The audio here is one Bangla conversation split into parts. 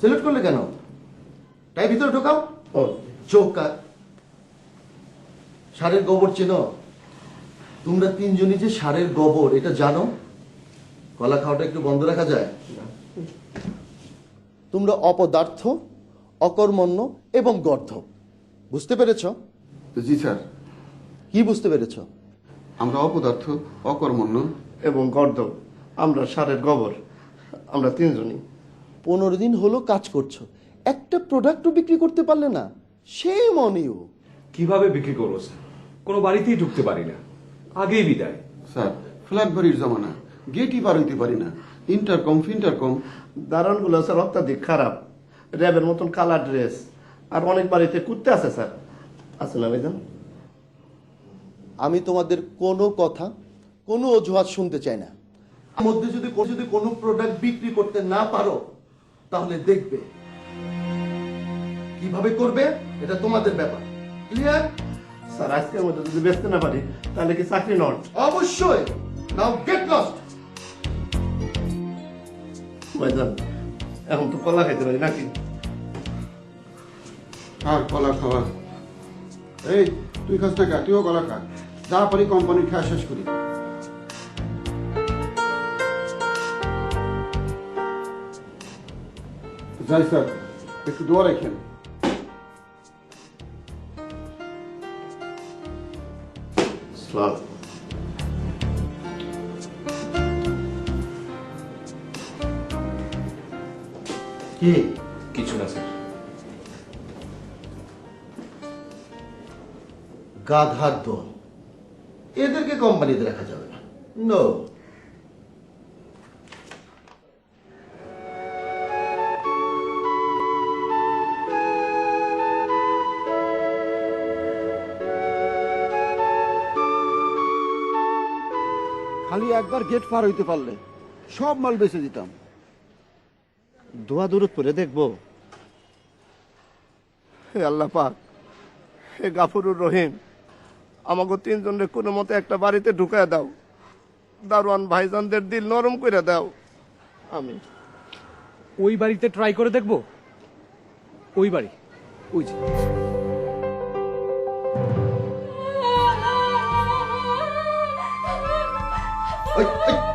সিলেক্ট করলে কেন? তাই ভিতরে ঢোকাও। ও চোখ কার। ষাঁড়ের গোবর চেনো? তোমরা তিনজনই যে ষাঁড়ের গোবর এটা জানো? কলা খাওয়াটা একটু বন্ধ রাখা যায়? তোমরা অপদার্থ, অকর্মণ্য এবং গর্ধ। বুঝতে পেরেছ? জি স্যার। কি বুঝতে পেরেছ? আমরা অপদার্থ, অকর্মণ্য। এবং গর্দ, আমরা ষাঁড়ের গোবর, আমরা তিনজনই। 15 দিন হলো কাজ করছো, একটা প্রোডাক্টও বিক্রি করতে পারলে না। shame on you। কিভাবে বিক্রি করবো স্যার? কোনো বাড়িতেই ঢুকতে পারি না, আগেই বিদায়। স্যার, ফ্ল্যাট বাড়ির জমানা, গেটই পার হইতে পারি না। ইন্টারকম ফিন্টারকম। দারোয়ানগুলো স্যার অত্যাধিক খারাপ, র্যাবের মতন কালার ড্রেস, আর অনেক বাড়িতে কুত্তে আছে স্যার। আছে না ভাইজান? আমি তোমাদের কোনো কথা, কোনো অজুহাত শুনতে চাই না। আমার মধ্যে যদি কোনো প্রোডাক্ট বিক্রি করতে না পারো, তাহলে দেখবে কিভাবে করবে, এটা তোমাদের ব্যাপার। ক্লিয়ার? স্যার আজকের মধ্যে যদি বেচতে না পারি তাহলে কি চাকরি নট? অবশ্যই। নাও গেট লস্ট। ভাইজান এখন তো কলা খাইতে পারি নাকি? আর কলা খাওয়া। এই তুই খাস না, তুইও কলা খা। যা পারি কোম্পানির খেয়া শেষ করি। যাই স্যার, একটু দোয়া রাখেন। স্যার কি? কিছু না স্যার। গাধার দল, এদেরকে কোম্পানিতে রাখা যাবে না। নো। খালি একবার গেট পার হইতে পারলে সব মাল বেচে দিতাম। দোয়া দূরত করে দেখবো। হে আল্লাহ পাক, হে গাফুরুর রহিম, আমাকে তিনজনের কোনো মতে একটা বাড়িতে ঢুকায় দাও। দারোয়ান ভাইজানদের দিল নরম করে দাও। আমি ওই বাড়িতে ট্রাই করে দেখবো। ওই বাড়ি, ওই যে।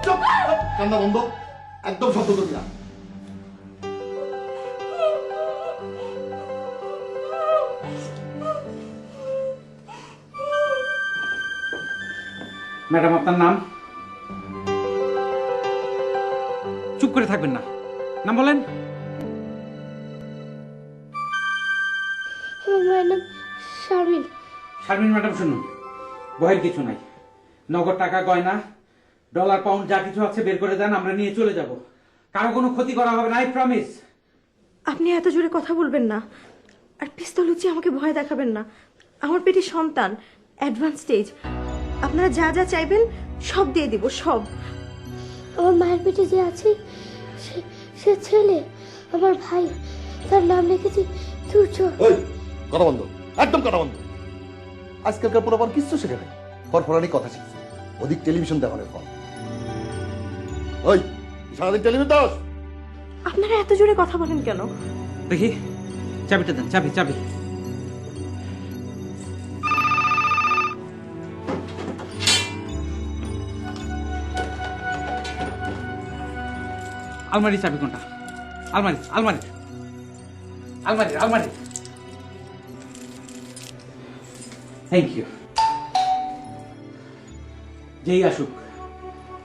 চুপ! কান্না বন্ধ, একদম শব্দ করবি না। ম্যাডাম আপনার নাম? চুপ করে থাকবেন না, নাম বলেন। আমার নাম শারমিন। শারমিন ম্যাডাম শুনুন, ভয়ের কিছু নাই। নগদ টাকা, গয়না, ডলার, পাউন্ড যা কিছু আছে বের করে দেন, আমরা নিয়ে চলে যাব। কারো কোনো ক্ষতি করা হবে না, আই প্রমিস। আপনি এত জোরে কথা বলবেন না, আর পিস্তল উঁচিয়ে আমাকে ভয় দেখাবেন না। আমার পেটে সন্তান, অ্যাডভান্স স্টেজ। আপনারা যা যা চাইবেন সব দিয়ে দিব, সব। আমার মায়ের পেটে যে আছে সে ছেলে, আমার ভাই, তার নাম রেখেছি তুর্য। ওই কথা বন্ধ, একদম কথা বন্ধ। আজকালকার পোলাপান কিচ্ছু শেখে নাই, ফরফরানি কথা শিখছে। অধিক টেলিভিশন দেখানোর ফল। ওই সারাদিন টেলিভিশন দাস। আপনারা এত জোরে কথা বলেন কেন? দেখি চাবিটা দেন, চাবি চাবি। আলমারি চাবি কোনটা? আলমারি, আলমারি, আলমারি, আলমারি। Thank you. যেই আসুক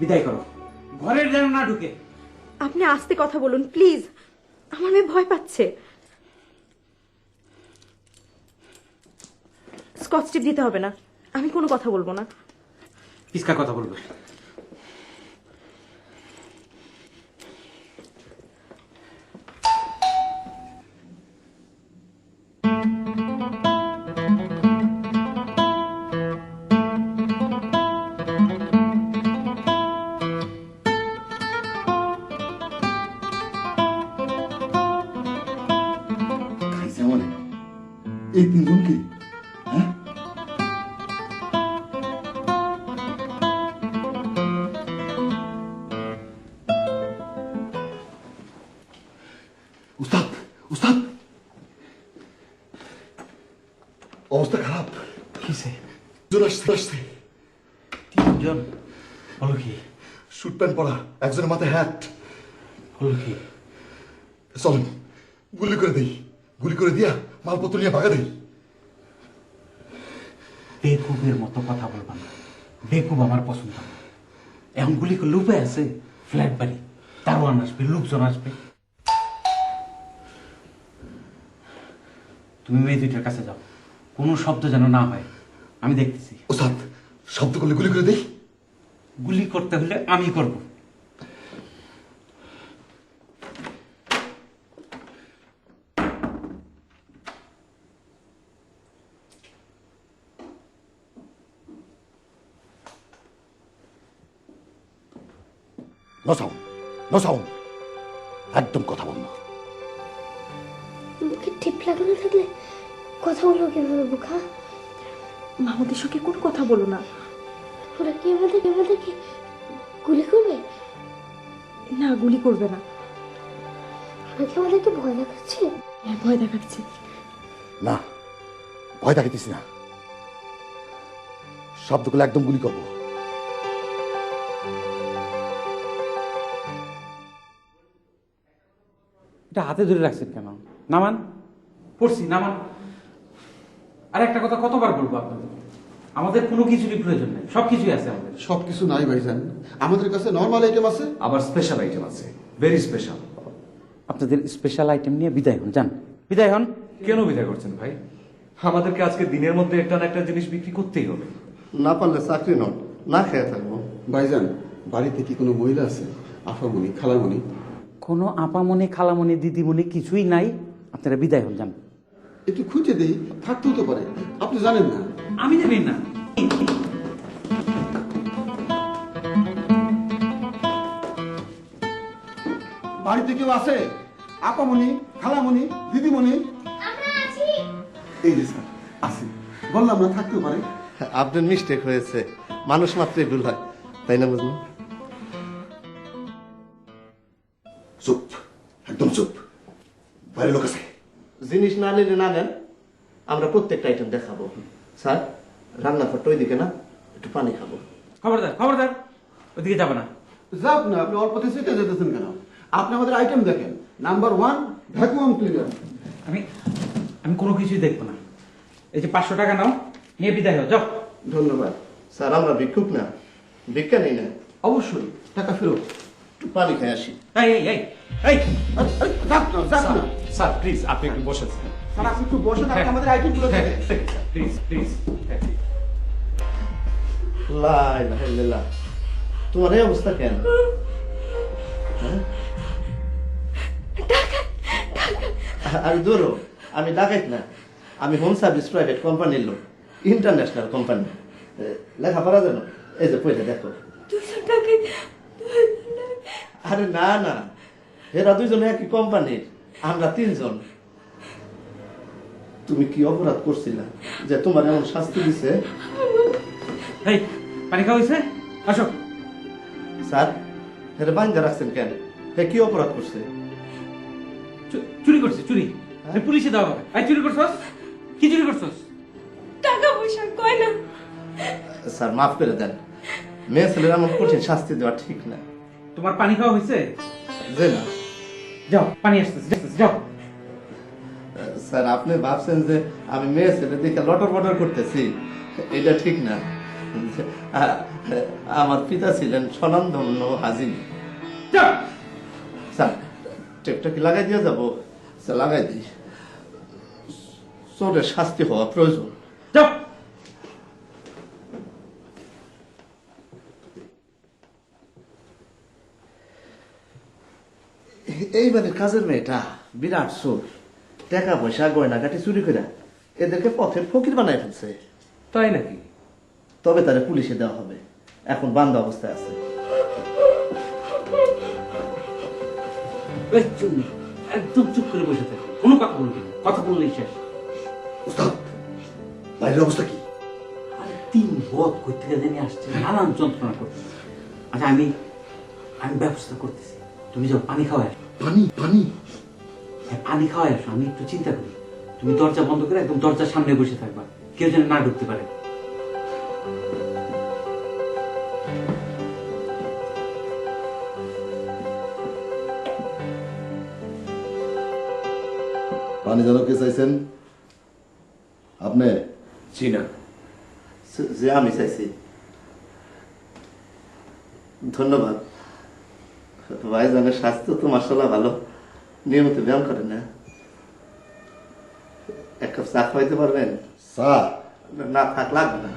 বিদায় করো, ঘরের যেন না ঢুকে। আপনি আস্তে কথা বলুন প্লিজ, আমার মেয়ে ভয় পাচ্ছে। স্কচ টেপ দিতে হবে না, আমি কোনো কথা বলবো না। কিসকা কথা বলবে? খাইছে মানে এই তিনজন কি? হ্যাঁ, উস্তাদ উস্তাদ অবস্থা খারাপ। কিসে? চলে আসছে। তিনজন? হলো কি? স্যুট প্যান্ট পরা, একজনের মাথায় হ্যাট। হলো কি? চলেন গুলি করে দেই, গুলি করে দিয়া মালপত্র নিয়ে ভাগা দেই। বেকুবের মতো কথা বলবা না, বেকুব আমার পছন্দ না। এখন গুলি করলে উপায় আছে? ফ্ল্যাট বাড়ি, দারোয়ান আসবে, লোকজন আসবে। তুমি মেয়ে দুইটার কাছে যাও, কোনো শব্দ যেন না হয়, আমি দেখতেছি। ওস্তাদ শব্দ করলে গুলি করে দেই। গুলি করতে হলে আমি করব। নো সাউন্ড, নো সাউন্ড, একদম কথা বল না। মুখে টিপ লাগানো থাকলে কথা বলবো কিভাবে বোকা? মামাদের সঙ্গে কোনো কথা বলো না। ওরা কি আমাদেরকে গুলি করবে? না, গুলি করবে না। ওরা কি আমাদেরকে ভয় দেখাচ্ছে? হ্যাঁ, ভয় দেখাচ্ছে। না, ভয় দেখাইতেছি না, শব্দ করলে একদম গুলি করবো। এটা হাতে ধরে রাখছেন কেন? নামান। পড়ছি, নামান। আর একটা কথা কতবার বলবো আপনাদের, আমাদের কোনো কিছুরই প্রয়োজন নেই, সবকিছুই আছে আমাদের। সবকিছু নাই ভাইজান, আমাদের কাছে নর্মাল আইটেম আছে। আবার স্পেশাল আইটেম আছে, ভেরি স্পেশাল। আপনাদের স্পেশাল আইটেম নিয়ে বিদায় হন, যান, বিদায় হন। কেন বিদায় করছেন ভাই? আমাদেরকে আজকে দিনের মধ্যে একটা না একটা জিনিস বিক্রি করতেই হবে। না পারলে চাকরি নট, না খেয়ে থাকবো। ভাইজান বাড়িতে কি কোনো মহিলা আছে? আফামনি, খালামনি? কোনো আপামনি, খালামনি, দিদিমণি কিছুই নাই, আপনারা বিদায় হন, যান। একটু খুঁজে দেই, থাকতেও তো পারে, আপনি জানেন না। আমি জানি না। বাড়িতে কেউ আছে? আপামনি, খালামনি, দিদিমণি? এই যে স্যার আছে, বললাম না থাকতেও পারে। আপনার মিস্টেক হয়েছে, মানুষ মাত্রই ভুল হয়, তাই না বুঝলেন? চুপ, একদম চুপ, বাইরে লোক আছে। জিনিস না নিলে না নেন, আমরা প্রত্যেকটা আইটেম দেখাবো। স্যার রান্নাঘরটা ওইদিকে না, একটু পানি খাবো। খবরদার, খবরদার, ওইদিকে যাবে না। যাক না, আপনি অল্পতে সেটে যেতেছেন কেন? আপনি আমাদের আইটেম দেখেন, নাম্বার 1 ভ্যাকুয়াম ক্লিনার। আমি আমি কোনো কিছুই দেখবো না। এই যে 500 টাকা নাও, নিয়ে বিদায় হও, যাও। ধন্যবাদ স্যার, আমরা ভিক্ষুক না, ভিক্ষা নেই না। অবশ্যই টাকা ফেরত। একটু পানি খেয়ে আসি। এই এই এই এই যাক না, যাক না। স্যার প্লিজ আপনি একটু বসেন। স্যার আপনি একটু বসে থাকেন, আমাদের আইটেমগুলো দেখেন। Please please. লা ইলাহা ইল্লাল্লাহ, তোমার এই অবস্থা কেন? হ্যাঁ? আরে দূরো, আমি ডাকাইত না, আমি হোম সার্ভিস প্রাইভেট কোম্পানির লোক, ইন্টারন্যাশনাল কোম্পানি। লেখাপড়া জানো? এই যে পয়সা দেখো। আরে না না, এরা দুইজনে একই কোম্পানির, আমরা 3 জন। তুমি কি অপরাধ করছিলা যে তোমার এমন শাস্তি দিছে? এই পানি খাওয়া হয়েছে? আসো। স্যার এরা বান্ধা রাখছেন কেন? হে কি অপরাধ করছে? চুরি করছে, চুরি। এই পুলিশে দাও হবে। এই চুরি করছস? কি চুরি করছস? টাকা পয়সা কয় না। স্যার মাফ করে দেন, মেয়ে ছেলের এমন কঠিন শাস্তি দেওয়া ঠিক না। তোমার পানি খাওয়া হয়েছে? যে না যাও, পানি আসতেছে, যাও। স্যার আপনি ভাবছেন যে আমি মেয়ে ছেলে দেখে লটর বটর করতেছি, এটা ঠিক না। আমার পিতা ছিলেন স্বনামধন্য হাজি। যাও। স্যার টেপটা কি লাগাই দিয়ে যাবো? স্যার লাগাই দিই, চোরের শাস্তি হওয়া প্রয়োজন। যাও। এইবারে কাজের মেয়েটা বিরাট চোর, টাকা পয়সা গয়নাগাটি চুরি করে এদেরকে পথের ফকির বানায় ফেলছে। তাই নাকি? তবে তারা পুলিশে দেওয়া হবে, এখন বান্ধ অবস্থায় আছে। এই চুন্নি, একদম চুপ করে বসে থাকো, কোনো কথা বলবি না, কথা বললেই শেষ। উস্তাদ বাইরের অবস্থা কি? আরে 3 বদ কই থেকে জেনে আসছে, নানান যন্ত্রণা করতেছে। আচ্ছা আমি ব্যবস্থা করতেছি, তুমি যাও পানি খাওয়া। পানি পানি পানি খাওয়াই আসো, আমি একটু চিন্তা করি। তুমি দরজা বন্ধ করে একদম দরজার সামনে বসে থাকবা, কেউ যেন না ঢুকতে পারে। পানি যেন কে চাইছেন আপনি? জি না। যে আমি চাইছি। ধন্যবাদ। ভাইজানের স্বাস্থ্য তো মাশাআল্লাহ ভালো, নিয়মিত ব্যায়াম করেন না? এক কাপ চা খাওয়াইতে পারবেন? স্যার না থাক, লাগবে না।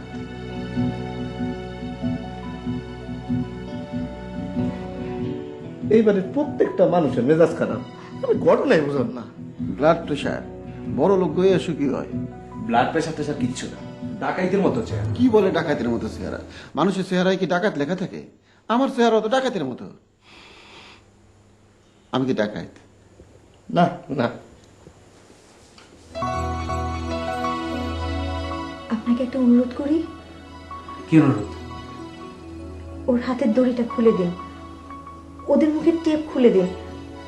এইবারে প্রত্যেকটা মানুষের মেজাজ খারাপ, আমি ঘটনাই বুঝলাম না। ব্লাড প্রেশার, বড় লোক হয়ে এসো কি হয়? ব্লাড প্রেশার টেশার কিচ্ছু না, ডাকাইতের মতো চেহারা। কি বলে ডাকাতের মতো চেহারা? মানুষের চেহারায় কি ডাকাত লেখা থাকে? আমার চেহারা তো ডাকাতের মতো। আমি কি ডাকাত? না না, আপনাকে একটা অনুরোধ করি, কি অনুরোধ? ওর হাতের দড়িটা খুলে দিন, ওদের মুখের টেপ খুলে দিন।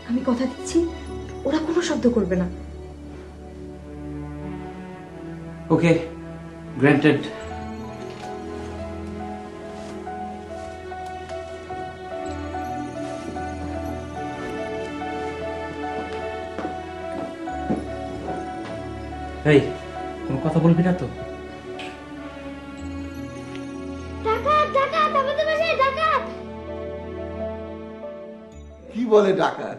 আমি কথা দিচ্ছি ওরা কোনো শব্দ করবে না। ওকে, গ্র্যান্টেড। এই, কোনো কথা বলবি না তো? ডাকাত ডাকাত আমাদের বাসায় ডাকাত। কি বলে ডাকাত?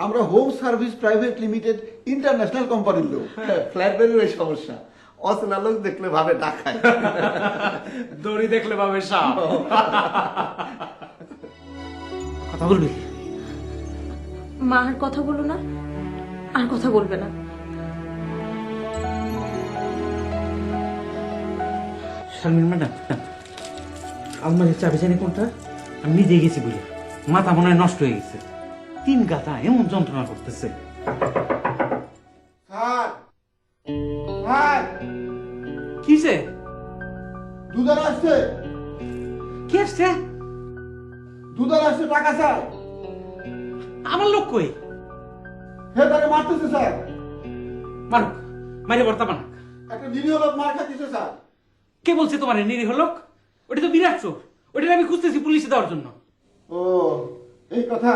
আমরা home service private limited international কোম্পানির লোক। ফ্ল্যাট বেরির এই সমস্যা, অচেনা লোক দেখলে ভাবে ডাকায়। দড়ি দেখলে পাবে সাপ। কথা বলবি? মা আর কথা বলো না, আর কথা বলবে না। শারমিন ম্যাডাম, আলমারির চাবি জানি কোনটা? আমি নিজে গেছি বুঝে, মাথা মনে হয় নষ্ট হয়ে গেছে। 3 গাথা এমন যন্ত্রণা করতেছে। স্যার, স্যার, কিসে? দুধার আসছে, কি আসছে? দুধার আসছে, টাকা স্যার। আমার লোক কই? হে তাকে মারতেছে স্যার, মারুক, মারি বর্তা বানাক। একটা নিরীহ লোক মার খাচ্ছে স্যার। কে বলছে তোমার নিরীহ লোক? ওটা তো বিরাট চোর, ওটা আমি খুঁজতেছি পুলিশে দেওয়ার জন্য। ও এই কথা,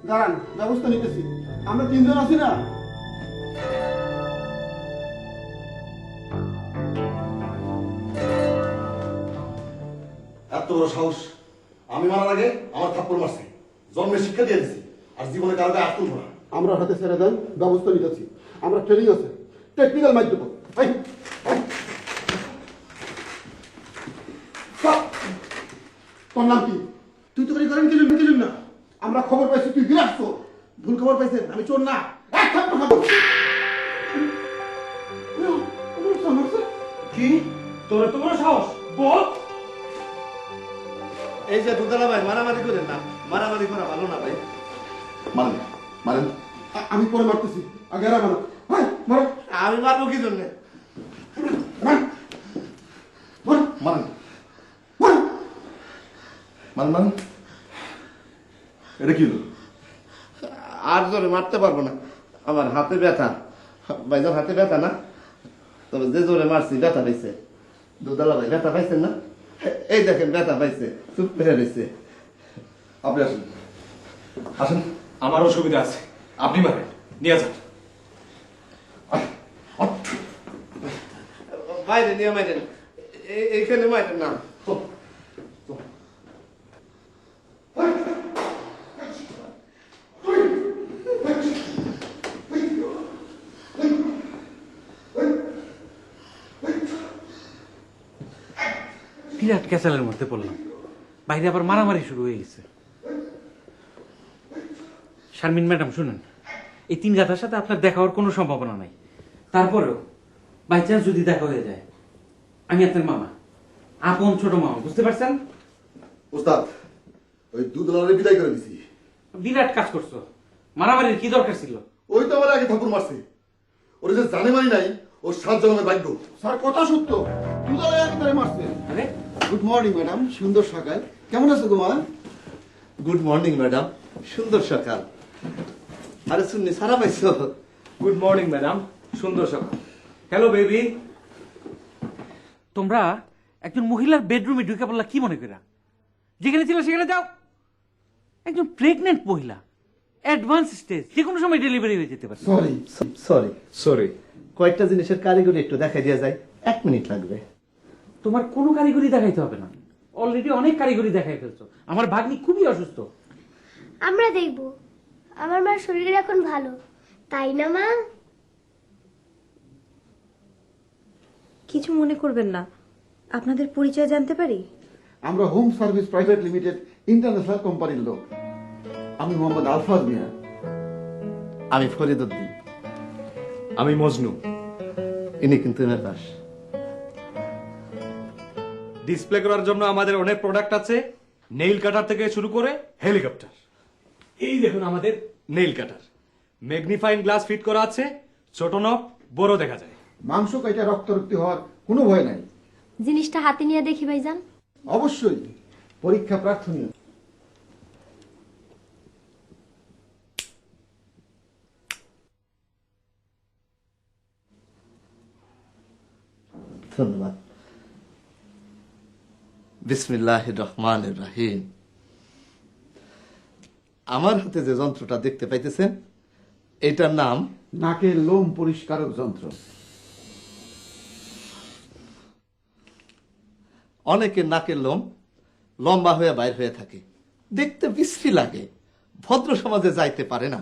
দাঁড়ান ব্যবস্থা নিতেছি। আমরা 3 জন আছি না? এত বড় সাহস! আমি মারার আগে আমার থাপ্পড় মারছে, জন্মে শিক্ষা দিয়ে দিছি, আর জীবনে কারো গায়ে হাত তুলবো না। আমরা হাতে ছেড়ে দেন, ব্যবস্থা নিতেছি। আমরা ট্রেনিং আছে, টেকনিক্যাল মাইক দেবো। এই, এই। স্যার, তোর নাম কি? তুই তো করেন কিলেন না। আমরা খবর পাইছি তুই বিরাট চোর। ভুল খবর পাইছেন, আমি চোর না। এক থাপ্পড় খাবো। কি? তোর এত বড় সাহস? বল। এই যে দুধালা ভাই, মারামারি করেন না, মারামারি করা ভালো না ভাই। মারেন, মারেন। আমি পরে মারতেছি, আগে এরা মারো। ভাই মারো। আমি মারবো কি জন্য? মার, মার, মারেন, মার। মারেন, মারেন। এটা কি হলো? আর জোরে মারতে পারবো না, আমার হাতে ব্যথা। ভাইজান হাতে ব্যথা না, তবে যে জোরে মারছি ব্যথা পাইছে। দুধালা ভাই ব্যথা পাইছেন না? এই দেখেন ব্যথা পাইছে, চুপ করে রয়েছে। আপনি আসেন, আসেন। আমার অসুবিধা আছে, আপনি মারেন, নিয়ে যান। বাইরে নিয়ে মারেন, এইখানে মারেন না। বিরাট ক্যাসালের মধ্যে পড়লাম, বাইরে আবার মারামারি শুরু হয়ে গেছে। শারমিন ম্যাডাম শুনুন, এই 3 গাথার সাথে আপনার দেখা হওয়ার কোনো সম্ভাবনা নাই। তারপরেও বাই চান্স যদি দেখা হয়ে যায়, আমি আপনার মামা, আপন ছোট মামা, বুঝতে পারছেন? ওস্তাদ, ওই দুধলারে বিদায় করে দিছি। বিরাট কাজ করছো, মারামারির কি দরকার ছিল? ওই তো আমার আগে থাপ্পড় মারছে। ওরা যে জানে মানি নাই, ওর 7 জন্মের ভাগ্য। স্যার কথা সত্য, দুধারে আগে তারে মারছে। আরে গুড মর্নিং ম্যাডাম, সুন্দর সকাল। কেমন আছো তোমার? গুড মর্নিং ম্যাডাম, সুন্দর সকাল। আরে শুননি সারা পাইছো? গুড মর্নিং ম্যাডাম, সুন্দর সকাল। Hello baby. তোমরা একজন মহিলার বেডরুমে ঢুকে পড়লা কি মনে করা? যেখানে ছিল সেখানে যাও। একজন প্রেগনেন্ট মহিলা, অ্যাডভান্স স্টেজ, যে কোনো সময় ডেলিভারি হয়ে যেতে পারে। Sorry sorry, sorry. কয়েকটা জিনিসের কারিগরি একটু দেখাই দেওয়া যায়, 1 মিনিট লাগবে। তোমার কোনো কারিগরি দেখাইতে হবে না, অলরেডি অনেক কারিগরি দেখাই ফেলছো। আমার ভাগ্নি খুবই অসুস্থ। আমরা দেখব। আমার মার শরীর এখন ভালো, তাই না মা? কিছু মনে করবেন না, আপনাদের পরিচয় জানতে পারি? আমরা home service private limited international কোম্পানির লোক। আমি মোহাম্মদ আলফাজ মিয়া। আমি ফরিদউদ্দিন। আমি মজনু। ইনি কিন্তু মেতাস। ডিসপ্লে করার জন্য আমাদের অনেক প্রোডাক্ট আছে, নেইল কাটার থেকে শুরু করে হেলিকপ্টার। এই দেখুন আমাদের নেইল কাটার, ম্যাগনিফাইং গ্লাস ফিট করা আছে, ছোট নখ বড় দেখা যায়। মাংস কাইটা রক্তারক্তি হওয়ার কোনো ভয় নাই। জিনিসটা হাতে নিয়ে দেখি ভাইজান। অবশ্যই, পরীক্ষা প্রার্থনীয়। ধন্যবাদ। বিসমিল্লাহির রহমানির রহিম। আমার হাতে যে যন্ত্রটা দেখতে পাইতেছেন, এটার নাম নাকের লোম পরিষ্কারক যন্ত্র। অনেকের নাকের লোম লম্বা হয়ে বাইর হয়ে থাকে, দেখতে বিশ্রী লাগে, ভদ্র সমাজে যাইতে পারে না।